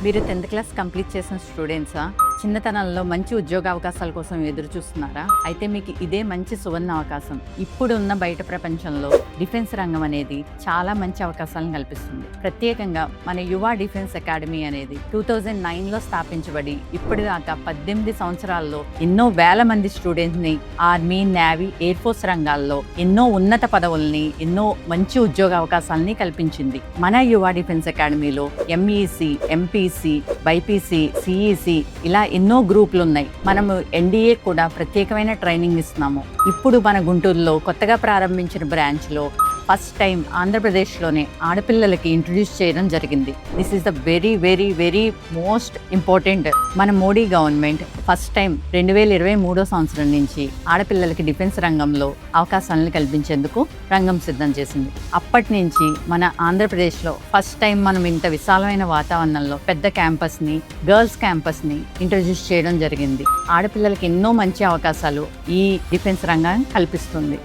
మీరు 10th class complete చేసిన స్టూడెంట్సా? చిన్నతనంలో మంచి ఉద్యోగ అవకాశాల కోసం ఎదురు చూస్తున్నారా? అయితే మీకు ఇదే మంచి సువర్ణ అవకాశం. ఇప్పుడున్న బయట ప్రపంచంలో డిఫెన్స్ రంగం అనేది చాలా మంచి అవకాశాలను కల్పిస్తుంది. ప్రత్యేకంగా మన యువ డిఫెన్స్ అకాడమీ అనేది 2009లో స్థాపించబడి ఇప్పటిదాకా 18 సంవత్సరాల్లో ఎన్నో వేల మంది స్టూడెంట్స్ని ఆర్మీ, నేవీ, ఎయిర్ ఫోర్స్ రంగాల్లో ఎన్నో ఉన్నత పదవుల్ని, ఎన్నో మంచి ఉద్యోగ అవకాశాలని కల్పించింది. మన యువ డిఫెన్స్ అకాడమీలో ఎంఈసి, ఎంపీసీ, బైపీసీ, సిఈసి ఇలా ఎన్నో గ్రూపులు ఉన్నాయి. మనము ఎన్డీఏ కూడా ప్రత్యేకమైన ట్రైనింగ్ ఇస్తున్నాము. ఇప్పుడు మన గుంటూరులో కొత్తగా ప్రారంభించిన బ్రాంచ్లో ఫస్ట్ టైం ఆంధ్రప్రదేశ్లోనే ఆడపిల్లలకి ఇంట్రడ్యూస్ చేయడం జరిగింది. This is the very very very most important. మన మోడీ గవర్నమెంట్ ఫస్ట్ టైం 2023 సంవత్సరం నుంచి ఆడపిల్లలకి డిఫెన్స్ రంగంలో అవకాశాలను కల్పించేందుకు రంగం సిద్ధం చేసింది. అప్పటి నుంచి మన ఆంధ్రప్రదేశ్లో ఫస్ట్ టైం మనం ఇంత విశాలమైన వాతావరణంలో పెద్ద క్యాంపస్ని, గర్ల్స్ క్యాంపస్ని ఇంట్రడ్యూస్ చేయడం జరిగింది. ఆడపిల్లలకి ఎన్నో మంచి అవకాశాలు ఈ డిఫెన్స్ రంగం కల్పిస్తుంది.